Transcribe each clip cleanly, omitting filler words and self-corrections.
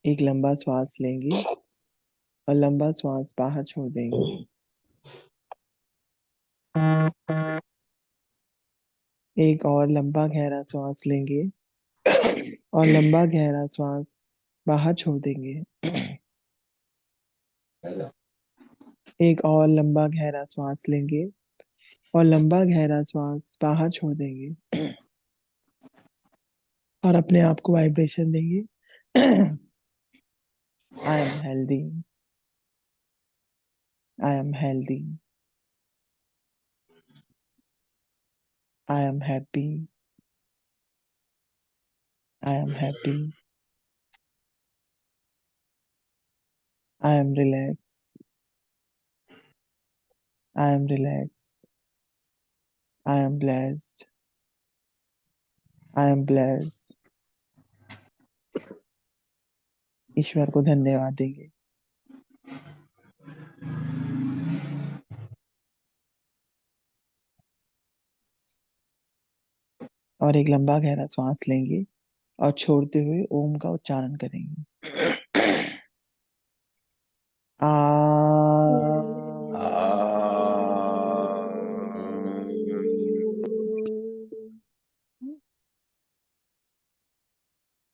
एक लंबा श्वास लेंगे और लंबा श्वास बाहर छोड़ देंगे। एक और लंबा गहरा श्वास लेंगे और लंबा गहरा श्वास बाहर छोड़ देंगे। एक और लंबा गहरा श्वास लेंगे और लंबा गहरा श्वास बाहर छोड़ देंगे और अपने आप को वाइब्रेशन देंगे। I am healthy. I am healthy. I am happy. I am happy. I am relax. I am relax. I am blessed. I am blessed. ईश्वर को धन्यवाद देंगे। और एक लंबा गहरा श्वास लेंगे और छोड़ते हुए ओम का उच्चारण करेंगे। आ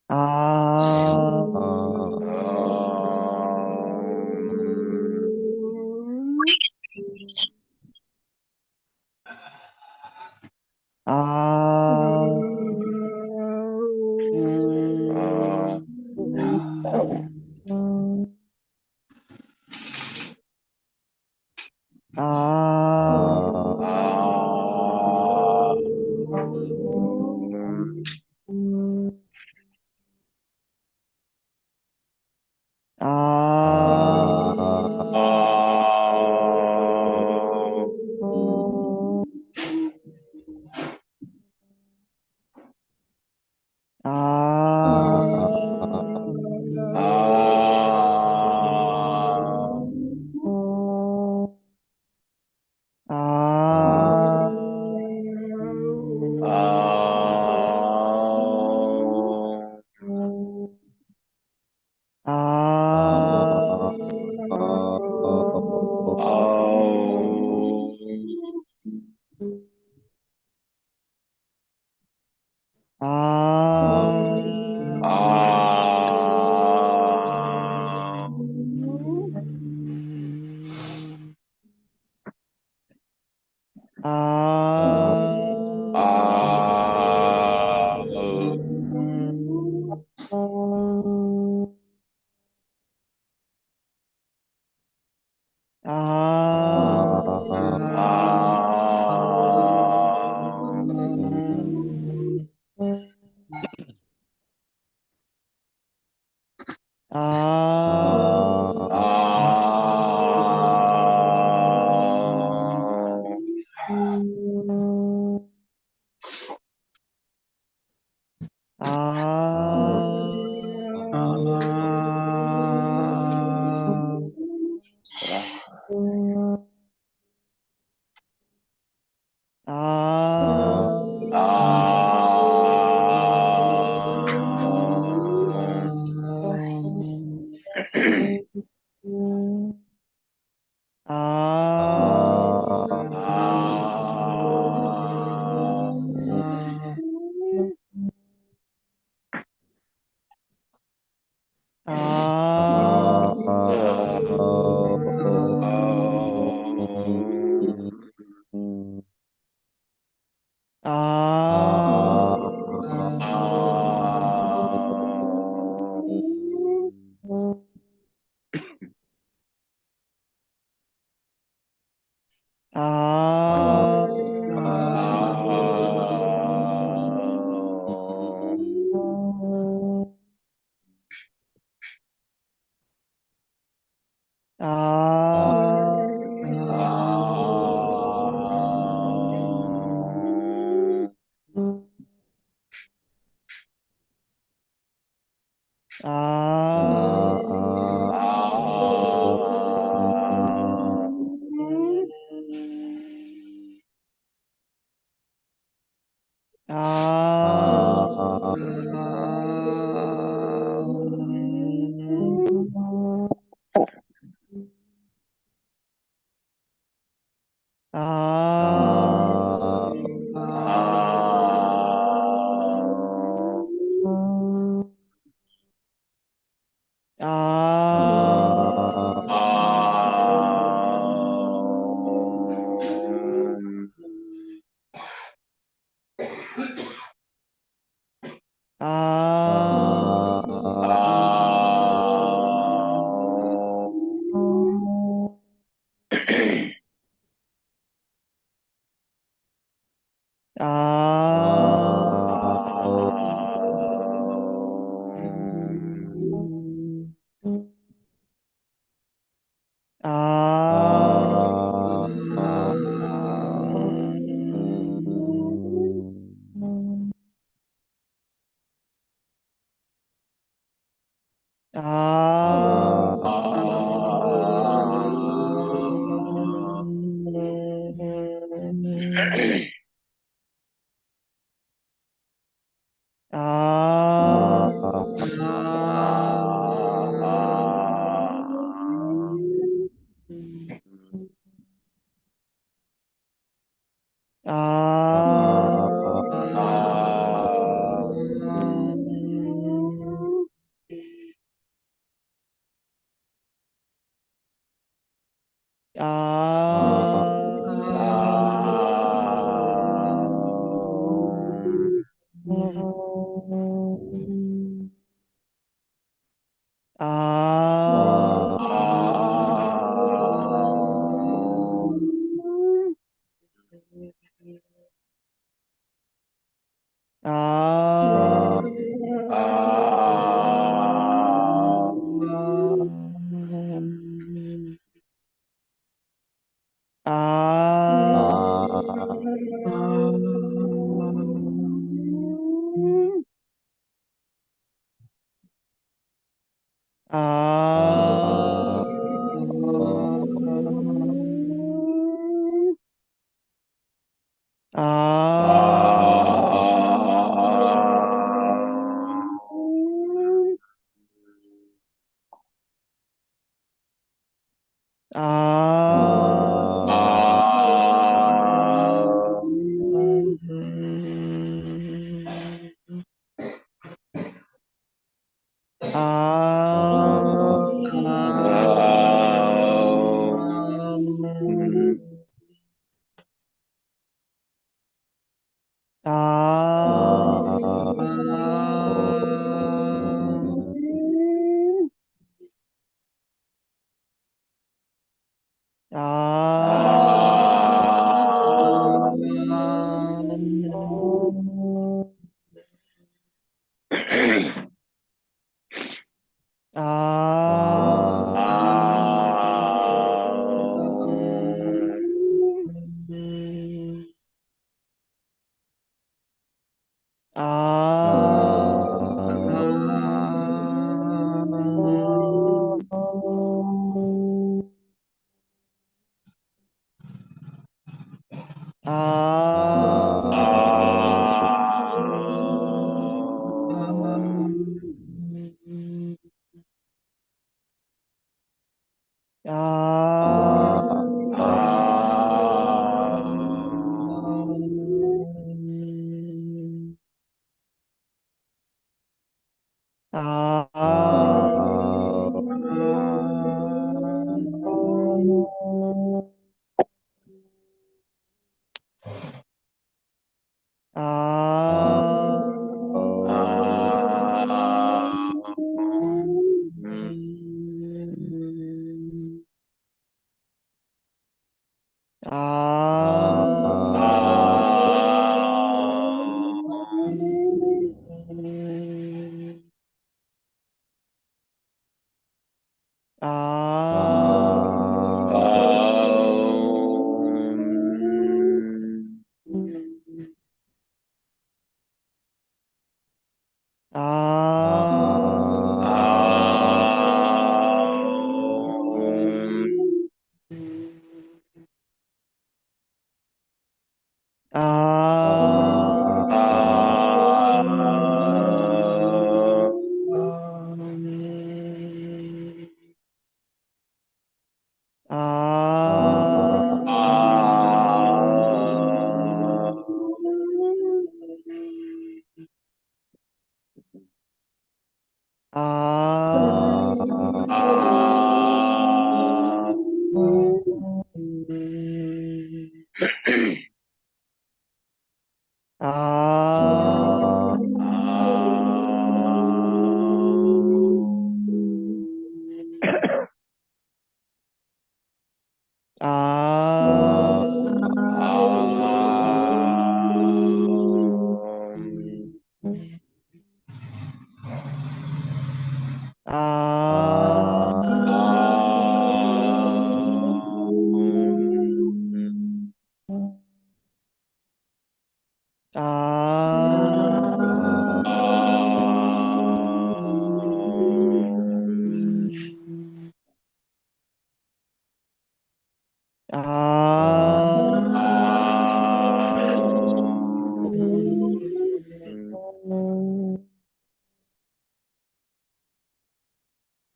आ आ आ आ आ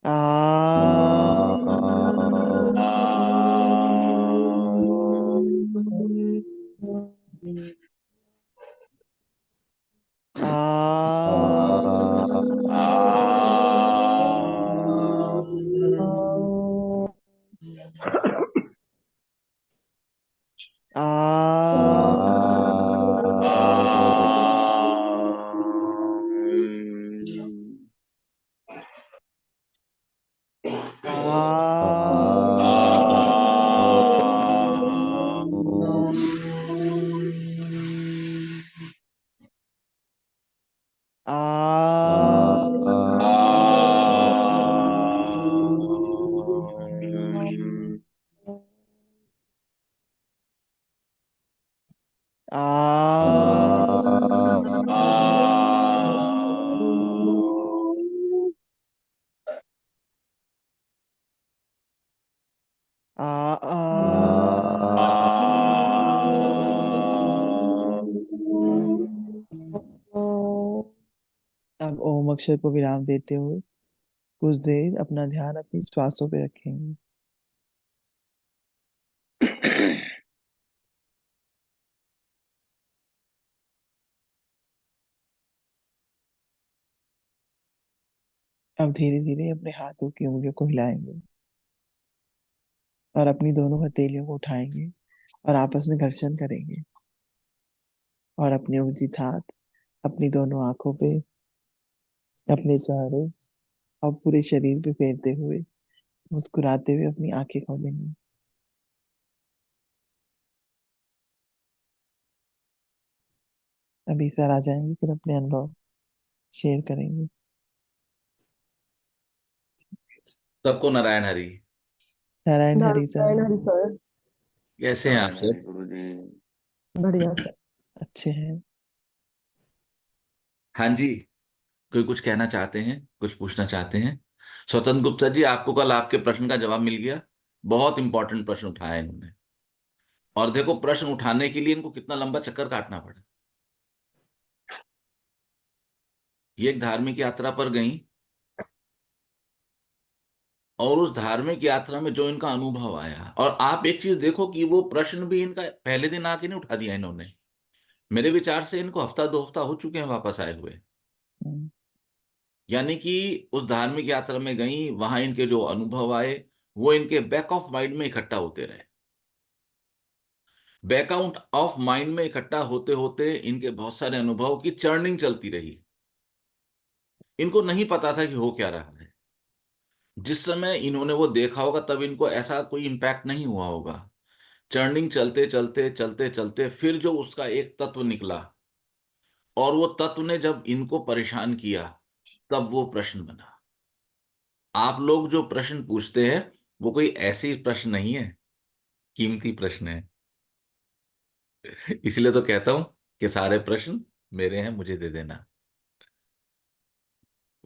आ अब ओम अक्षर को विराम देते हुए कुछ देर अपना ध्यान अपनी श्वासों पे रखेंगे। अब धीरे धीरे अपने हाथों की उंगलियों को हिलाएंगे और अपनी दोनों हथेलियों को उठाएंगे और आपस में घर्षण करेंगे और अपने उचित हाथ अपनी दोनों आंखों पे, अपने चेहरे और पूरे शरीर पे फेरते हुए मुस्कुराते हुए अपनी आंखें खोलेंगे। अभी सर आ जाएंगे, फिर अपने अनुभव शेयर करेंगे। सबको नारायण हरि। नारायण हरी नारायण सर। हरि सर। कैसे हैं आप नारायण हरि सब? गुरु जी। बढ़िया सर। अच्छे हैं। हाँ जी। कोई कुछ कहना चाहते हैं, कुछ पूछना चाहते हैं? स्वतंत्र गुप्ता जी, आपको कल आपके प्रश्न का जवाब मिल गया। बहुत इंपॉर्टेंट प्रश्न उठाया इन्होंने। और देखो, प्रश्न उठाने के लिए इनको कितना लंबा चक्कर काटना पड़ा। ये एक धार्मिक यात्रा पर गई और उस धार्मिक यात्रा में जो इनका अनुभव आया, और आप एक चीज देखो कि वो प्रश्न भी इनका पहले दिन आके नहीं उठा दिया इन्होंने। मेरे विचार से इनको हफ्ता 2 हफ्ता हो चुके हैं वापस आए हुए। हम्म, यानी कि उस धार्मिक यात्रा में गई, वहां इनके जो अनुभव आए वो इनके बैक ऑफ माइंड में इकट्ठा होते रहे। बैकआउट ऑफ माइंड में इकट्ठा होते होते इनके बहुत सारे अनुभव की चर्निंग चलती रही। इनको नहीं पता था कि हो क्या रहा है। जिस समय इन्होंने वो देखा होगा तब इनको ऐसा कोई इम्पैक्ट नहीं हुआ होगा। चर्निंग चलते चलते चलते चलते फिर जो उसका एक तत्व निकला, और वो तत्व ने जब इनको परेशान किया, तब वो प्रश्न बना। आप लोग जो प्रश्न पूछते हैं वो कोई ऐसे ही प्रश्न नहीं है, कीमती प्रश्न है। इसलिए तो कहता हूं कि सारे प्रश्न मेरे हैं, मुझे दे देना।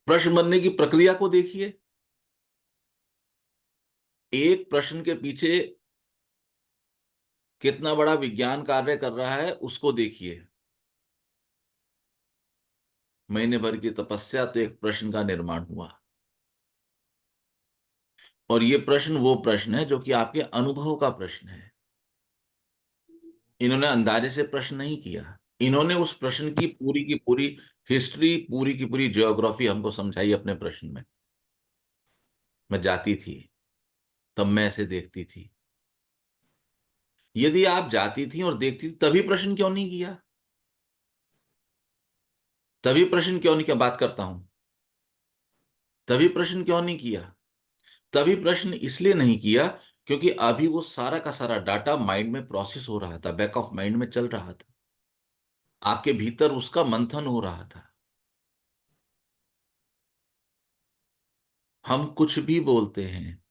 प्रश्न बनने की प्रक्रिया को देखिए। एक प्रश्न के पीछे कितना बड़ा विज्ञान कार्य कर रहा है उसको देखिए। महीने भर की तपस्या तो एक प्रश्न का निर्माण हुआ। और ये प्रश्न वो प्रश्न है जो कि आपके अनुभव का प्रश्न है। इन्होंने अंदाजे से प्रश्न नहीं किया। इन्होंने उस प्रश्न की पूरी हिस्ट्री, पूरी की पूरी ज्योग्राफी हमको समझाई अपने प्रश्न में। मैं जाती थी, तब मैं ऐसे देखती थी। यदि आप जाती थी और देखती थी तभी प्रश्न क्यों नहीं किया? तभी प्रश्न क्यों नहीं किया? बात करता हूं। तभी प्रश्न क्यों नहीं किया? तभी प्रश्न इसलिए नहीं किया क्योंकि अभी वो सारा का सारा डाटा माइंड में प्रोसेस हो रहा था, बैक ऑफ माइंड में चल रहा था। आपके भीतर उसका मंथन हो रहा था। हम कुछ भी बोलते हैं,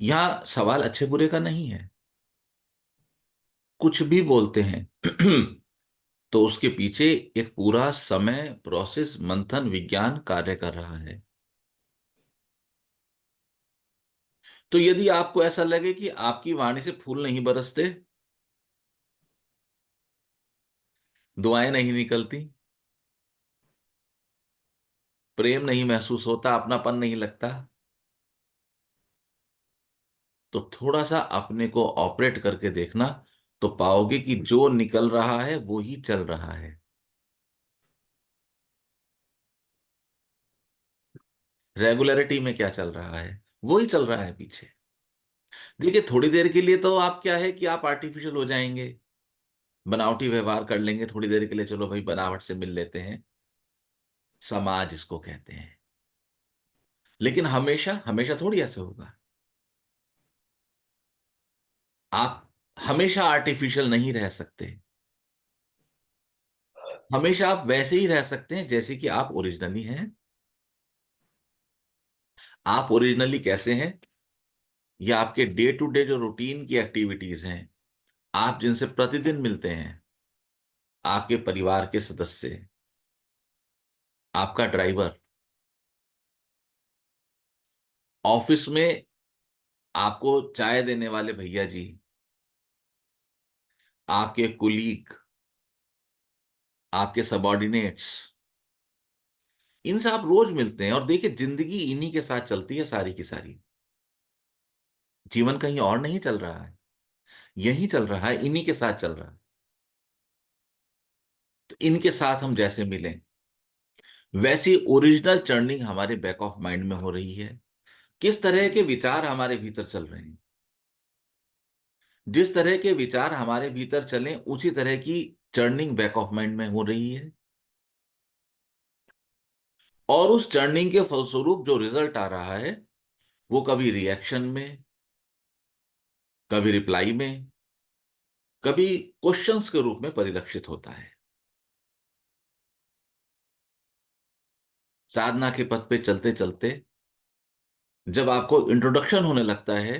यहां सवाल अच्छे बुरे का नहीं है। कुछ भी बोलते हैं तो उसके पीछे एक पूरा समय, प्रोसेस, मंथन, विज्ञान कार्य कर रहा है। तो यदि आपको ऐसा लगे कि आपकी वाणी से फूल नहीं बरसते, दुआएं नहीं निकलती, प्रेम नहीं महसूस होता, अपनापन नहीं लगता, तो थोड़ा सा अपने को ऑपरेट करके देखना, तो पाओगे कि जो निकल रहा है वो ही चल रहा है। रेगुलरिटी में क्या चल रहा है, वो ही चल रहा है पीछे। देखिए, थोड़ी देर के लिए तो आप क्या है कि आप आर्टिफिशियल हो जाएंगे, बनावटी व्यवहार कर लेंगे थोड़ी देर के लिए, चलो भाई बनावट से मिल लेते हैं, समाज इसको कहते हैं। लेकिन हमेशा हमेशा थोड़ी ऐसे होगा। आप हमेशा आर्टिफिशियल नहीं रह सकते। हमेशा आप वैसे ही रह सकते हैं जैसे कि आप ओरिजिनली हैं। आप ओरिजिनली कैसे हैं? ये आपके डे टू डे जो रूटीन की एक्टिविटीज हैं, आप जिनसे प्रतिदिन मिलते हैं, आपके परिवार के सदस्य, आपका ड्राइवर, ऑफिस में आपको चाय देने वाले भैया जी, आपके कुलीग, आपके सबॉर्डिनेट्स, इनसे आप रोज मिलते हैं। और देखिए, जिंदगी इन्हीं के साथ चलती है सारी की सारी। जीवन कहीं और नहीं चल रहा है, यही चल रहा है, इन्हीं के साथ चल रहा है। तो इनके साथ हम जैसे मिलें, वैसी ओरिजिनल चर्निंग हमारे बैक ऑफ माइंड में हो रही है। किस तरह के विचार हमारे भीतर चल रहे हैं, जिस तरह के विचार हमारे भीतर चलें उसी तरह की चर्निंग बैक ऑफ माइंड में हो रही है। और उस चर्निंग के फलस्वरूप जो रिजल्ट आ रहा है, वो कभी रिएक्शन में, कभी रिप्लाई में, कभी क्वेश्चंस के रूप में परिलक्षित होता है। साधना के पथ पे चलते चलते जब आपको इंट्रोडक्शन होने लगता है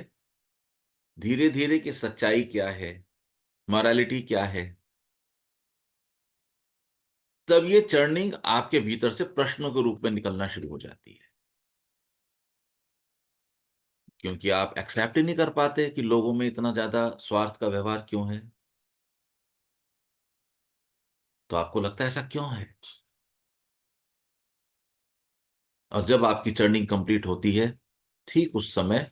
धीरे धीरे कि सच्चाई क्या है, मॉरालिटी क्या है, तब ये चर्निंग आपके भीतर से प्रश्नों के रूप में निकलना शुरू हो जाती है। क्योंकि आप एक्सेप्ट ही नहीं कर पाते कि लोगों में इतना ज्यादा स्वार्थ का व्यवहार क्यों है। तो आपको लगता है ऐसा क्यों है। और जब आपकी चर्निंग कंप्लीट होती है, ठीक उस समय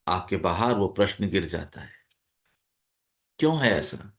आपके बाहर वो प्रश्न गिर जाता है, क्यों है ऐसा।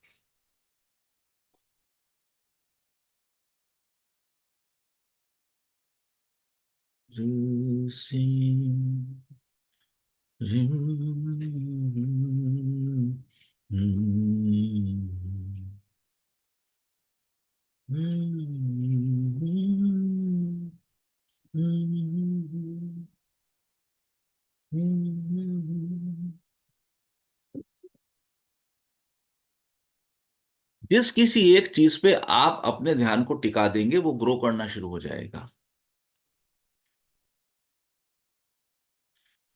जिस किसी एक चीज पे आप अपने ध्यान को टिका देंगे, वो ग्रो करना शुरू हो जाएगा।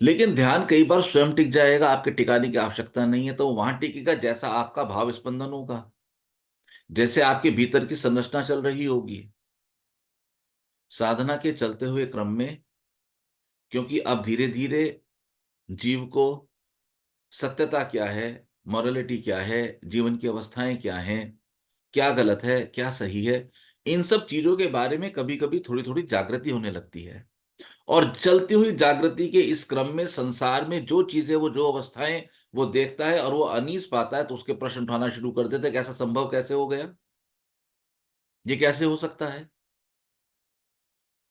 लेकिन ध्यान कई बार स्वयं टिक जाएगा, आपके टिकाने की आवश्यकता नहीं है, तो वो वहां टिकेगा जैसा आपका भाव स्पंदन होगा, जैसे आपके भीतर की संरचना चल रही होगी। साधना के चलते हुए क्रम में, क्योंकि अब धीरे धीरे जीव को सत्यता क्या है, मॉरलिटी क्या है, जीवन की अवस्थाएं क्या हैं, क्या गलत है क्या सही है, इन सब चीजों के बारे में कभी कभी थोड़ी थोड़ी जागृति होने लगती है। और चलती हुई जागृति के इस क्रम में संसार में जो चीजें, वो जो अवस्थाएं वो देखता है और वो अनीस पाता है, तो उसके प्रश्न उठाना शुरू कर देते हैं कि ऐसा संभव कैसे हो गया, ये कैसे हो सकता है,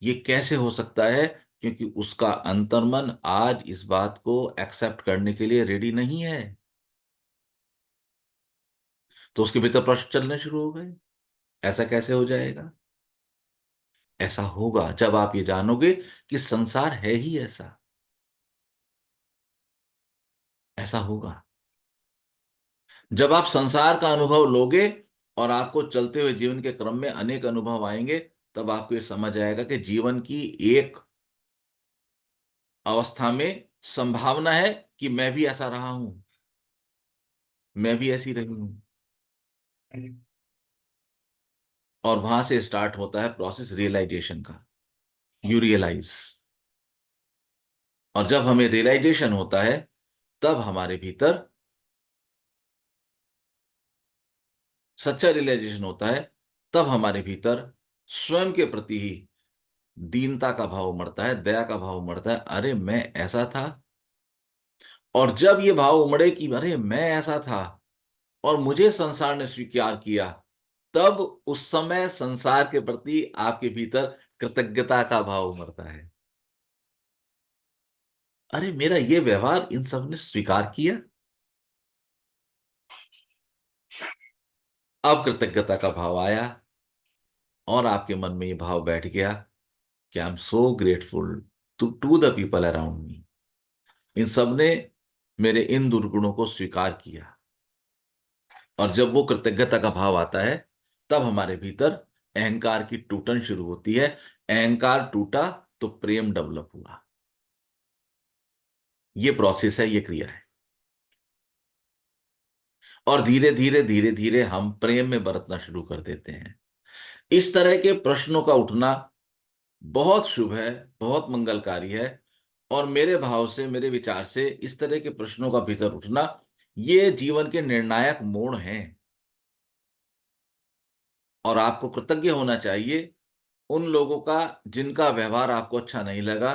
ये कैसे हो सकता है। क्योंकि उसका अंतर्मन आज इस बात को एक्सेप्ट करने के लिए रेडी नहीं है। तो उसके भीतर प्रश्न चलने शुरू हो गए, ऐसा कैसे हो जाएगा। ऐसा होगा जब आप ये जानोगे कि संसार है ही ऐसा। ऐसा होगा जब आप संसार का अनुभव लोगे और आपको चलते हुए जीवन के क्रम में अनेक अनुभव आएंगे, तब आपको ये समझ आएगा कि जीवन की एक अवस्था में संभावना है कि मैं भी ऐसा रहा हूं, मैं भी ऐसी रही हूं। और वहां से स्टार्ट होता है प्रोसेस रियलाइजेशन का। You realize. और जब हमें रियलाइजेशन होता है, तब हमारे भीतर सच्चा रियलाइजेशन होता है, तब हमारे भीतर स्वयं के प्रति ही दीनता का भाव उमड़ता है, दया का भाव उमड़ता है, अरे मैं ऐसा था। और जब ये भाव उमड़े कि अरे मैं ऐसा था और मुझे संसार ने स्वीकार किया, तब उस समय संसार के प्रति आपके भीतर कृतज्ञता का भाव उमड़ता है। अरे मेरा ये व्यवहार इन सब ने स्वीकार किया। अब कृतज्ञता का भाव आया और आपके मन में ये भाव बैठ गया कि I am so grateful to the people around me. इन सब ने मेरे इन दुर्गुणों को स्वीकार किया। और जब वो कृतज्ञता का भाव आता है, तब हमारे भीतर अहंकार की टूटन शुरू होती है। अहंकार टूटा तो प्रेम डेवलप हुआ। ये प्रोसेस है, ये क्रिया है। और धीरे धीरे धीरे धीरे हम प्रेम में बरतना शुरू कर देते हैं। इस तरह के प्रश्नों का उठना बहुत शुभ है, बहुत मंगलकारी है। और मेरे भाव से, मेरे विचार से, इस तरह के प्रश्नों का भीतर उठना ये जीवन के निर्णायक मोड़ हैं। और आपको कृतज्ञ होना चाहिए उन लोगों का जिनका व्यवहार आपको अच्छा नहीं लगा,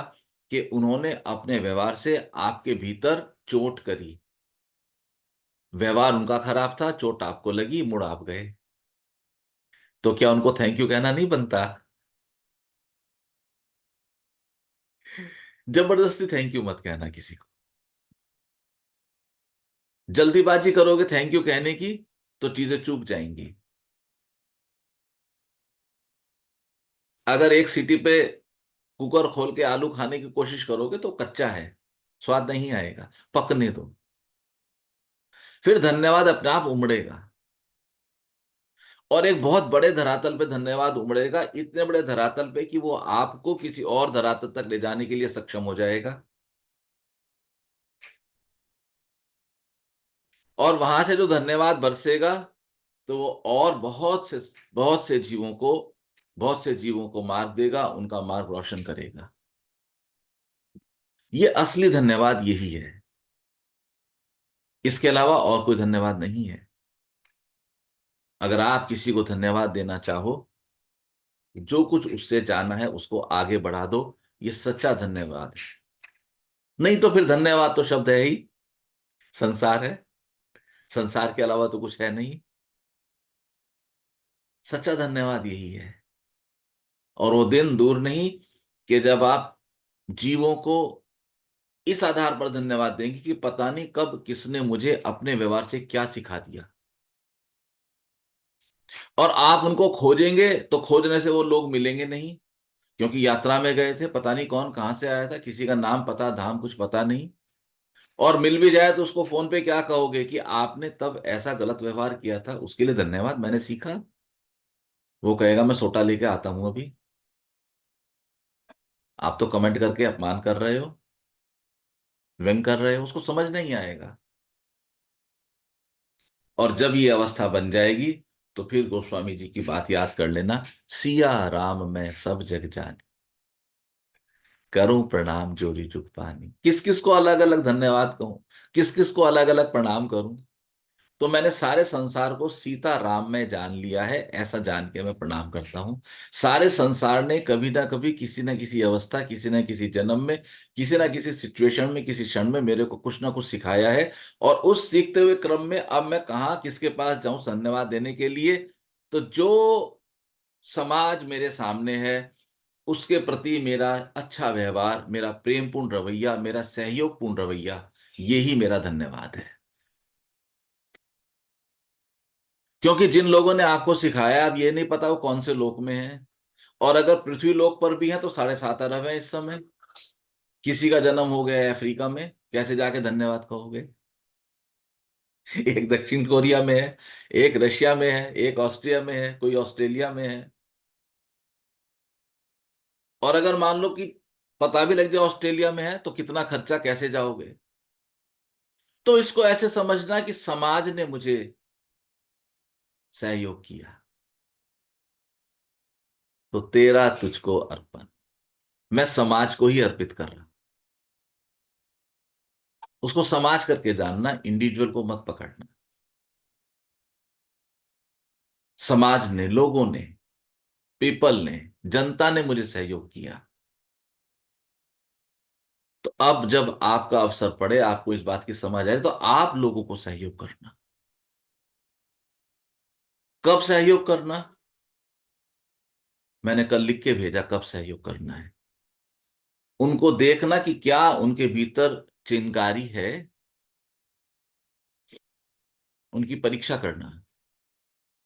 कि उन्होंने अपने व्यवहार से आपके भीतर चोट करी। व्यवहार उनका खराब था, चोट आपको लगी, मुड़ आप गए। तो क्या उनको थैंक यू कहना नहीं बनता? जबरदस्ती थैंक यू मत कहना किसी को। जल्दीबाजी करोगे थैंक यू कहने की तो चीजें चूक जाएंगी। अगर एक सीटी पे कुकर खोल के आलू खाने की कोशिश करोगे तो कच्चा है, स्वाद नहीं आएगा, पकने दो। फिर धन्यवाद अपने आप उमड़ेगा। और एक बहुत बड़े धरातल पे धन्यवाद उमड़ेगा, इतने बड़े धरातल पे कि वो आपको किसी और धरातल तक ले जाने के लिए सक्षम हो जाएगा। और वहां से जो धन्यवाद बरसेगा, तो वो और बहुत से जीवों को मार्ग देगा, उनका मार्ग रोशन करेगा। ये असली धन्यवाद यही है। इसके अलावा और कोई धन्यवाद नहीं है। अगर आप किसी को धन्यवाद देना चाहो, जो कुछ उससे जाना है उसको आगे बढ़ा दो, ये सच्चा धन्यवाद है। नहीं तो फिर धन्यवाद तो शब्द है ही, संसार है। संसार के अलावा तो कुछ है नहीं। सच्चा धन्यवाद यही है। और वो दिन दूर नहीं कि जब आप जीवों को इस आधार पर धन्यवाद देंगे कि पता नहीं कब किसने मुझे अपने व्यवहार से क्या सिखा दिया। और आप उनको खोजेंगे तो खोजने से वो लोग मिलेंगे नहीं, क्योंकि यात्रा में गए थे, पता नहीं कौन कहां से आया था, किसी का नाम पता धाम कुछ पता नहीं। और मिल भी जाए तो उसको फोन पे क्या कहोगे कि आपने तब ऐसा गलत व्यवहार किया था, उसके लिए धन्यवाद, मैंने सीखा। वो कहेगा मैं सोटा लेके आता हूं अभी। आप तो कमेंट करके अपमान कर रहे हो, व्यंग कर रहे हो, उसको समझ नहीं आएगा। और जब ये अवस्था बन जाएगी, तो फिर गोस्वामी जी की बात याद कर लेना, सिया राम मैं सब जग जानी, करूं प्रणाम जोरी जुग पानी। किस किस को अलग अलग धन्यवाद कहूं, किस किस को अलग अलग प्रणाम करूं? तो मैंने सारे संसार को सीता राम में जान लिया है, ऐसा जान के मैं प्रणाम करता हूं। सारे संसार ने कभी ना कभी, किसी ना किसी अवस्था, किसी ना किसी जन्म में, किसी ना किसी सिचुएशन में, किसी क्षण में मेरे को कुछ ना कुछ सिखाया है। और उस सीखते हुए क्रम में अब मैं कहाँ किसके पास जाऊं धन्यवाद देने के लिए? तो जो समाज मेरे सामने है, उसके प्रति मेरा अच्छा व्यवहार, मेरा प्रेमपूर्ण रवैया, मेरा सहयोगपूर्ण रवैया, यही मेरा धन्यवाद है। क्योंकि जिन लोगों ने आपको सिखाया, अब ये नहीं पता वो कौन से लोक में है। और अगर पृथ्वी लोक पर भी है तो 7.5 अरब है इस समय। किसी का जन्म हो गया है अफ्रीका में, कैसे जाके धन्यवाद कहोगे? एक दक्षिण कोरिया में है, एक रशिया में है, एक ऑस्ट्रिया में है, कोई ऑस्ट्रेलिया में है। और अगर मान लो कि पता भी लग जाए ऑस्ट्रेलिया में है, तो कितना खर्चा, कैसे जाओगे? तो इसको ऐसे समझना कि समाज ने मुझे सहयोग किया, तो तेरा तुझको अर्पण। मैं समाज को ही अर्पित कर रहा हूं। उसको समाज करके जानना, इंडिविजुअल को मत पकड़ना। समाज ने, लोगों ने पीपल ने, जनता ने मुझे सहयोग किया। तो अब जब आपका अवसर पड़े, आपको इस बात की समझ आए, तो आप लोगों को सहयोग करना। कब सहयोग करना? मैंने कल लिख के भेजा कब सहयोग करना है। उनको देखना कि क्या उनके भीतर चिंगारी है, उनकी परीक्षा करना।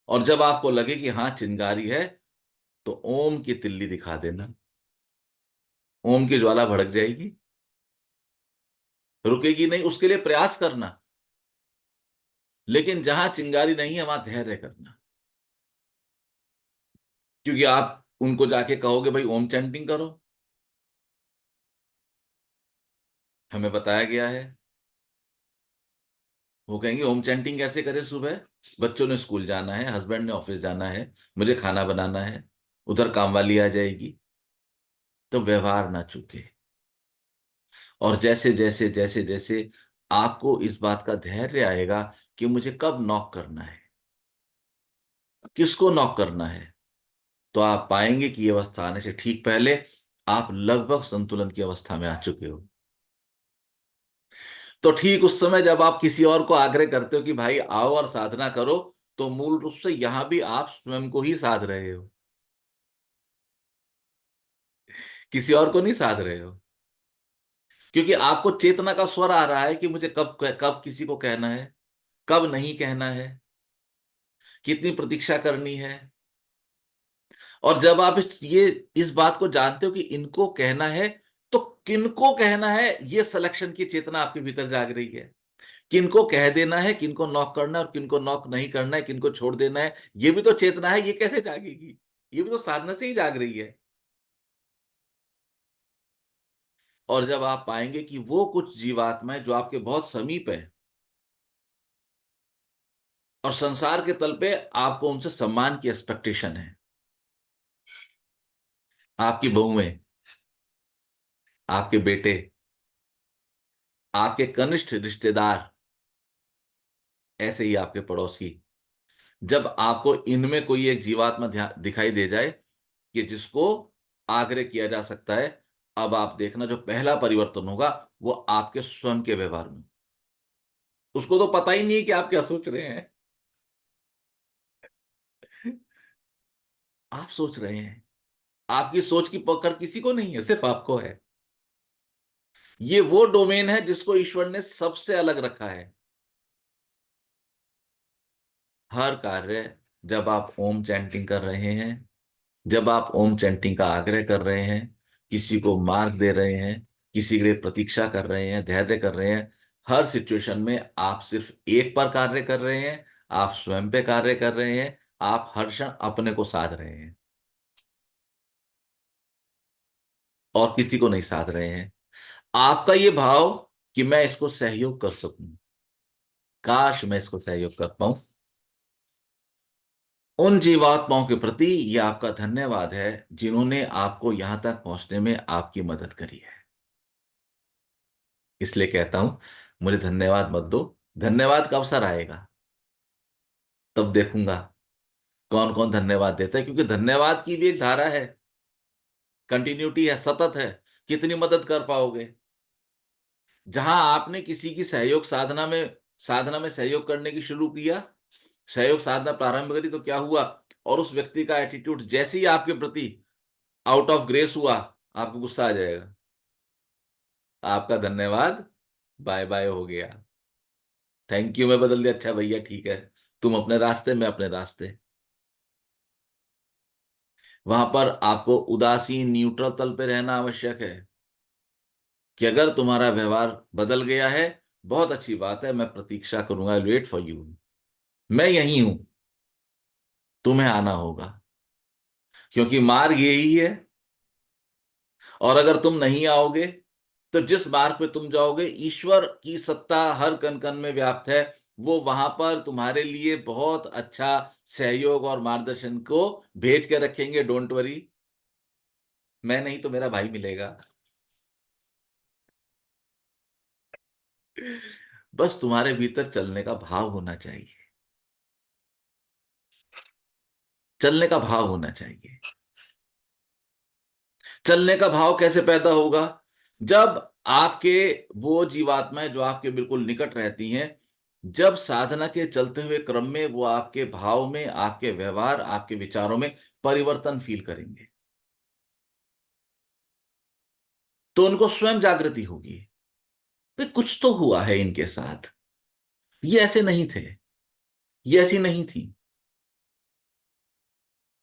और जब आपको लगे कि हाँ चिंगारी है, तो ओम की तिल्ली दिखा देना। ओम की ज्वाला भड़क जाएगी, रुकेगी नहीं, उसके लिए प्रयास करना। लेकिन जहां चिंगारी नहीं है वहां धैर्य करना, क्योंकि आप उनको जाके कहोगे भाई ओम चैंटिंग करो, हमें बताया गया है। वो कहेंगे ओम चैंटिंग कैसे करें? सुबह बच्चों ने स्कूल जाना है, हस्बैंड ने ऑफिस जाना है, मुझे खाना बनाना है, उधर काम वाली आ जाएगी। तो व्यवहार ना चूके। और जैसे जैसे जैसे जैसे आपको इस बात का धैर्य आएगा कि मुझे कब नॉक करना है, किसको नॉक करना है, तो आप पाएंगे कि ये अवस्था आने से ठीक पहले आप लगभग संतुलन की अवस्था में आ चुके हो। तो ठीक उस समय जब आप किसी और को आग्रह करते हो कि भाई आओ और साधना करो, तो मूल रूप से यहां भी आप स्वयं को ही साध रहे हो, किसी और को नहीं साध रहे हो। क्योंकि आपको चेतना का स्वर आ रहा है कि मुझे कब कब किसी को कहना है, कब नहीं कहना है, कितनी प्रतीक्षा करनी है। और जब आप इस बात को जानते हो कि इनको कहना है, तो किनको कहना है, ये सिलेक्शन की चेतना आपके भीतर जाग रही है। किनको कह देना है, किनको नॉक करना है और किनको नॉक नहीं करना है, किनको छोड़ देना है, ये भी तो चेतना है। ये कैसे जागेगी? ये भी तो साधना से ही जाग रही है। और जब आप पाएंगे कि वो कुछ जीवात्माएं जो आपके बहुत समीप है, और संसार के तल पे आपको उनसे सम्मान की एक्सपेक्टेशन है, आपकी बहुएं, आपके बेटे, आपके कनिष्ठ रिश्तेदार, ऐसे ही आपके पड़ोसी, जब आपको इनमें कोई एक जीवात्मा दिखाई दे जाए कि जिसको आग्रह किया जा सकता है, अब आप देखना जो पहला परिवर्तन होगा वो आपके स्वयं के व्यवहार में। उसको तो पता ही नहीं है कि आप क्या सोच रहे हैं। आप सोच रहे हैं, आपकी सोच की पकड़ किसी को नहीं है, सिर्फ आपको है। ये वो डोमेन है जिसको ईश्वर ने सबसे अलग रखा है। हर कार्य, जब आप ओम चैंटिंग कर रहे हैं, जब आप ओम चैंटिंग का आग्रह कर रहे हैं, किसी को मार्ग दे रहे हैं, किसी के लिए प्रतीक्षा कर रहे हैं, धैर्य कर रहे हैं, हर सिचुएशन में आप सिर्फ एक पर कार्य कर रहे हैं, आप स्वयं पे कार्य कर रहे हैं, आप हर क्षण अपने को साध रहे हैं और किसी को नहीं साध रहे हैं। आपका ये भाव कि मैं इसको सहयोग कर सकूं, काश मैं इसको सहयोग कर पाऊं, उन जीवात्माओं के प्रति यह आपका धन्यवाद है जिन्होंने आपको यहां तक पहुंचने में आपकी मदद करी है। इसलिए कहता हूं, मुझे धन्यवाद मत दो। धन्यवाद का अवसर आएगा तब देखूंगा कौन कौन धन्यवाद देता है, क्योंकि धन्यवाद की भी एक धारा है, कंटिन्यूटी है, सतत है। कितनी मदद कर पाओगे? जहां आपने किसी की सहयोग साधना में सहयोग करने की शुरू किया, सहयोग साधना प्रारंभ करी, तो क्या हुआ? और उस व्यक्ति का एटीट्यूड जैसे ही आपके प्रति आउट ऑफ ग्रेस हुआ, आपको गुस्सा आ जाएगा, आपका धन्यवाद बाय बाय हो गया, थैंक यू मैं बदल दिया, अच्छा भैया ठीक है, तुम अपने रास्ते, मैं अपने रास्ते। वहां पर आपको उदासीन न्यूट्रल तल पे रहना आवश्यक है कि अगर तुम्हारा व्यवहार बदल गया है, बहुत अच्छी बात है, मैं प्रतीक्षा करूंगा, वेट फॉर यू, मैं यही हूं, तुम्हें आना होगा, क्योंकि मार्ग यही है। और अगर तुम नहीं आओगे, तो जिस मार्ग पे तुम जाओगे, ईश्वर की सत्ता हर कण कण में व्याप्त है। वो वहां पर तुम्हारे लिए बहुत अच्छा सहयोग और मार्गदर्शन को भेज के रखेंगे, डोंट वरी। मैं नहीं तो मेरा भाई मिलेगा। बस तुम्हारे भीतर चलने का भाव होना चाहिए, चलने का भाव होना चाहिए। चलने का भाव कैसे पैदा होगा? जब आपके वो जीवात्माएं जो आपके बिल्कुल निकट रहती हैं, जब साधना के चलते हुए क्रम में वो आपके भाव में, आपके व्यवहार, आपके विचारों में परिवर्तन फील करेंगे, तो उनको स्वयं जागृति होगी, तो कुछ तो हुआ है इनके साथ, ये ऐसे नहीं थे, ये ऐसी नहीं थी।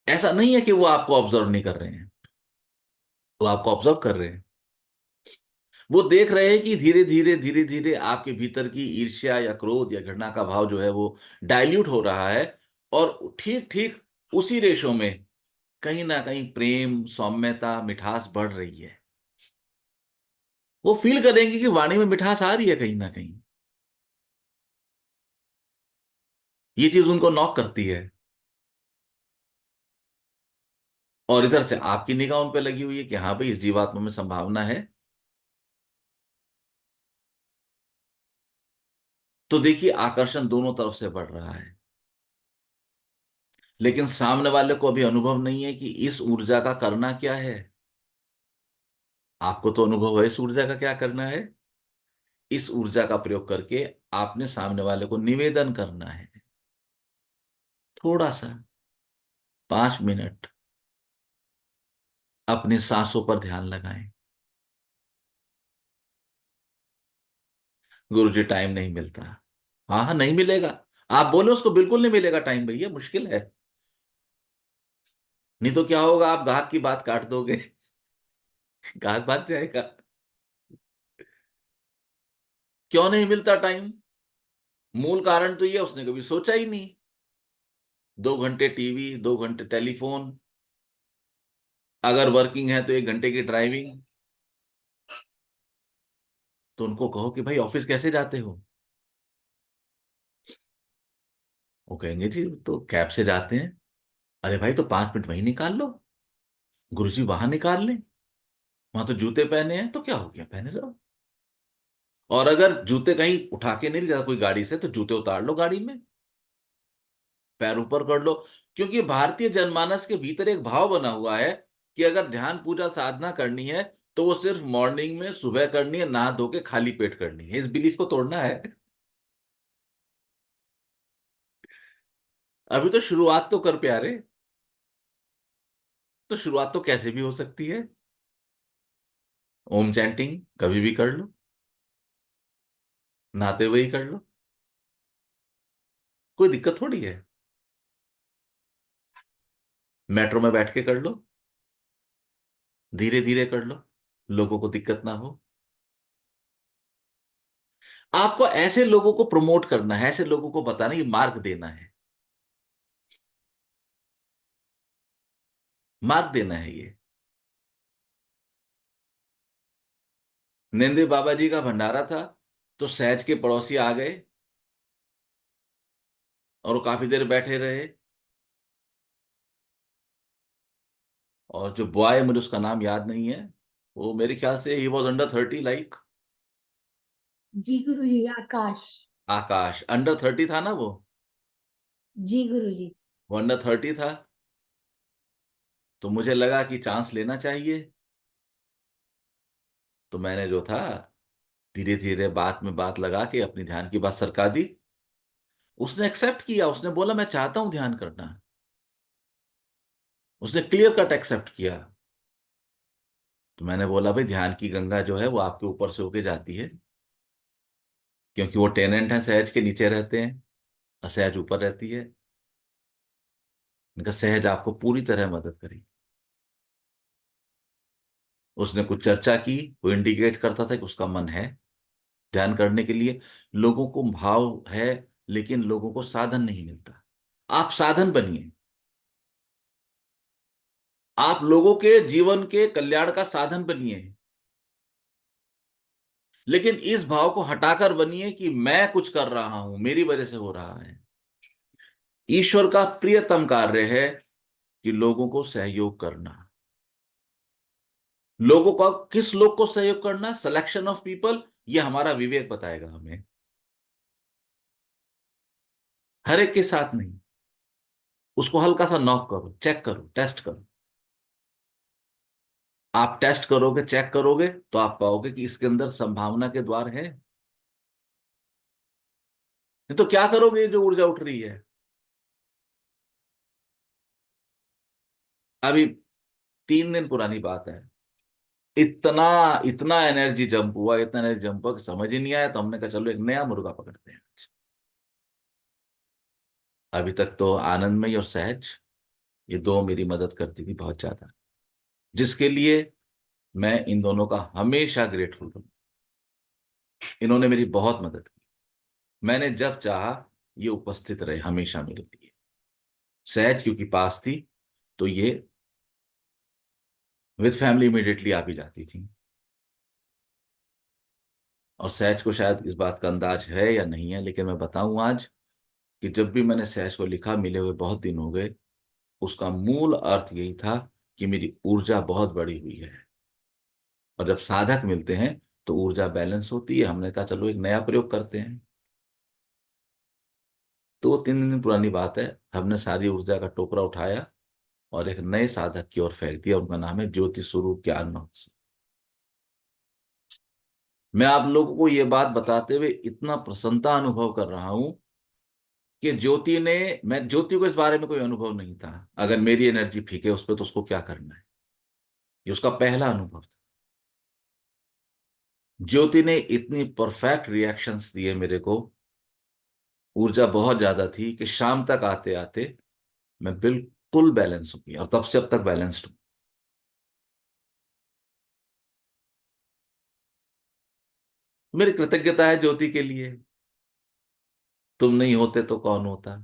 ऐसा नहीं है कि वो आपको ऑब्जर्व नहीं कर रहे हैं, वो आपको ऑब्जर्व कर रहे हैं। वो देख रहे हैं कि धीरे धीरे धीरे धीरे आपके भीतर की ईर्ष्या या क्रोध या घृणा का भाव जो है वो डाइल्यूट हो रहा है, और ठीक ठीक उसी रेशो में कहीं ना कहीं प्रेम, सौम्यता, मिठास बढ़ रही है। वो फील करेंगे कि वाणी में मिठास आ रही है कहीं ना कहीं। ये चीज उनको नॉक करती है, और इधर से आपकी निगाह उन पे लगी हुई है कि हाँ भाई, इस जीवात्मा में संभावना है। तो देखिए, आकर्षण दोनों तरफ से बढ़ रहा है, लेकिन सामने वाले को अभी अनुभव नहीं है कि इस ऊर्जा का करना क्या है। आपको तो अनुभव है इस ऊर्जा का क्या करना है। इस ऊर्जा का प्रयोग करके आपने सामने वाले को निवेदन करना है, थोड़ा सा 5 मिनट अपनी सांसों पर ध्यान लगाएं। गुरु जी, टाइम नहीं मिलता। हाँ हाँ, नहीं मिलेगा। आप बोले उसको बिल्कुल नहीं मिलेगा टाइम, भैया मुश्किल है। नहीं तो क्या होगा, आप ग्राहक की बात काट दोगे, ग्राहक भाग जाएगा। क्यों नहीं मिलता टाइम? मूल कारण तो ये उसने कभी सोचा ही नहीं। 2 घंटे टीवी, 2 घंटे टेलीफोन, अगर वर्किंग है तो 1 घंटे की ड्राइविंग। तो उनको कहो कि भाई ऑफिस कैसे जाते हो? वो कहेंगे जी तो कैब से जाते हैं। अरे भाई, तो 5 मिनट वहीं निकाल लो, गुरुजी वहां निकाल लें, वहां तो जूते पहने हैं, तो क्या हो गया, पहने लो। और अगर जूते कहीं उठा के नहीं ले जाता कोई गाड़ी से, तो जूते उतार लो गाड़ी में, पैर ऊपर कर लो। क्योंकि भारतीय जनमानस के भीतर एक भाव बना हुआ है कि अगर ध्यान पूजा साधना करनी है तो वो सिर्फ मॉर्निंग में, सुबह करनी है, नहा धो के खाली पेट करनी है। इस बिलीफ को तोड़ना है। अभी तो शुरुआत तो कर प्यारे। तो शुरुआत तो कैसे भी हो सकती है। ओम चैंटिंग कभी भी कर लो, नहाते हुए ही कर लो, कोई दिक्कत थोड़ी है। मेट्रो में बैठ के कर लो, धीरे धीरे कर लो, लोगों को दिक्कत ना हो। आपको ऐसे लोगों को प्रमोट करना है, ऐसे लोगों को बताना, ये मार्ग देना है, मार्ग देना है ये। नंदे बाबा जी का भंडारा था, तो सहज के पड़ोसी आ गए और वो काफी देर बैठे रहे। और जो बॉय, मुझे उसका नाम याद नहीं है, वो मेरे ख्याल से ही वॉज अंडर 30, लाइक। जी गुरुजी, आकाश। आकाश अंडर 30 था ना वो? जी गुरुजी। वो अंडर 30 था। तो मुझे लगा कि चांस लेना चाहिए। तो मैंने जो था, धीरे धीरे बात में बात लगा के अपनी ध्यान की बात सरका दी। उसने एक्सेप्ट किया, उसने बोला मैं चाहता हूं ध्यान करना। उसने क्लियर कट एक्सेप्ट किया। तो मैंने बोला भाई, ध्यान की गंगा जो है वो आपके ऊपर से होके जाती है, क्योंकि वो टेनेंट है, सहज के नीचे रहते हैं, असहज ऊपर रहती है। इनका सहज आपको पूरी तरह मदद करेगी। उसने कुछ चर्चा की, वो इंडिकेट करता था कि उसका मन है ध्यान करने के लिए। लोगों को भाव है, लेकिन लोगों को साधन नहीं मिलता। आप साधन बनिए, आप लोगों के जीवन के कल्याण का साधन बनिए, लेकिन इस भाव को हटाकर बनिए कि मैं कुछ कर रहा हूं, मेरी वजह से हो रहा है। ईश्वर का प्रियतम कार्य है कि लोगों को सहयोग करना। लोगों का, किस लोग को सहयोग करना, सिलेक्शन ऑफ पीपल, ये हमारा विवेक बताएगा हमें। हर एक के साथ नहीं। उसको हल्का सा नॉक करो, चेक करो, टेस्ट करो। आप टेस्ट करोगे, चेक करोगे, तो आप पाओगे कि इसके अंदर संभावना के द्वार है। नहीं तो क्या करोगे ये जो ऊर्जा उठ रही है? अभी 3 दिन पुरानी बात है, इतना इतना एनर्जी जंप हुआ, इतना एनर्जी जंप हुआ कि समझ ही नहीं आया, तो हमने कहा चलो एक नया मुर्गा पकड़ते हैं। अभी तक तो आनंदमयी और सहज, ये दो मेरी मदद करती थी बहुत ज्यादा, जिसके लिए मैं इन दोनों का हमेशा ग्रेटफुल हूं। इन्होंने मेरी बहुत मदद की। मैंने जब चाहा ये उपस्थित रहे हमेशा मेरे लिए। सहज क्योंकि पास थी, तो ये विद फैमिली इमीडिएटली आ भी जाती थी। और सहज को शायद इस बात का अंदाज है या नहीं है, लेकिन मैं बताऊं आज कि जब भी मैंने सहज को लिखा, मिले हुए बहुत दिन हो गए, उसका मूल अर्थ यही था कि मेरी ऊर्जा बहुत बढ़ी हुई है, और जब साधक मिलते हैं तो ऊर्जा बैलेंस होती है। हमने कहा चलो एक नया प्रयोग करते हैं। तो 3 दिन पुरानी बात है, हमने सारी ऊर्जा का टोकरा उठाया और एक नए साधक की ओर फेंक दिया। उनका नाम है ज्योति स्वरूप ज्ञान महोत्सव। मैं आप लोगों को ये बात बताते हुए इतना प्रसन्नता अनुभव कर रहा हूं कि ज्योति को इस बारे में कोई अनुभव नहीं था। अगर मेरी एनर्जी फीके उस पर, तो उसको क्या करना है, ये उसका पहला अनुभव था। ज्योति ने इतनी परफेक्ट रिएक्शंस दिए मेरे को, ऊर्जा बहुत ज्यादा थी कि शाम तक आते आते मैं बिल्कुल बैलेंस हो गया, और तब से अब तक बैलेंस्ड हूं। मेरी कृतज्ञता है ज्योति के लिए। तुम नहीं होते तो कौन होता?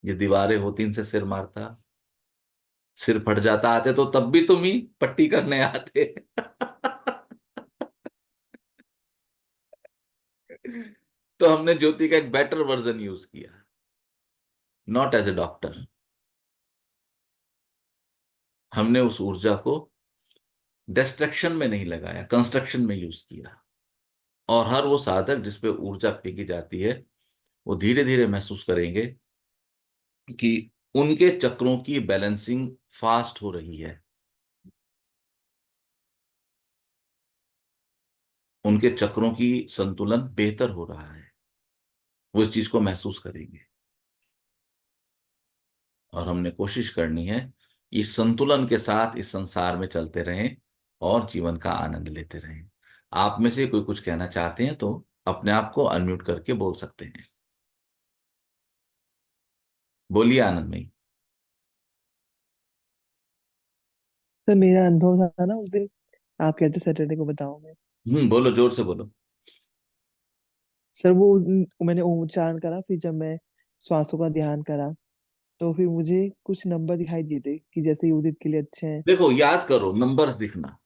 ये दीवारें होती, इनसे सिर मारता, सिर फट जाता। आते तो तब भी तुम ही पट्टी करने आते। तो हमने ज्योति का एक बेटर वर्जन यूज किया, नॉट एज ए डॉक्टर। हमने उस ऊर्जा को डिस्ट्रक्शन में नहीं लगाया, कंस्ट्रक्शन में यूज किया। और हर वो साधक जिस पे ऊर्जा फेंकी जाती है, वो धीरे धीरे महसूस करेंगे कि उनके चक्रों की बैलेंसिंग फास्ट हो रही है, उनके चक्रों की संतुलन बेहतर हो रहा है। वो इस चीज को महसूस करेंगे। और हमने कोशिश करनी है इस संतुलन के साथ इस संसार में चलते रहें और जीवन का आनंद लेते रहें। आप में से कोई कुछ कहना चाहते हैं तो अपने आप को अनम्यूट करके बोल सकते हैं। बोलिए आनंद में। सर मेरा अनुभव था ना उस दिन, आप कहते सैटरडे को बताऊं मैं। बोलो, जोर से बोलो। सर वो उस दिन मैंने ओम उच्चारण करा, फिर जब मैं श्वासों का ध्यान करा, तो फिर मुझे कुछ नंबर दिखाई दिए थे कि जैसे ये उदित के लिए अच्छे हैं। देखो, याद करो, नंबर्स दिखना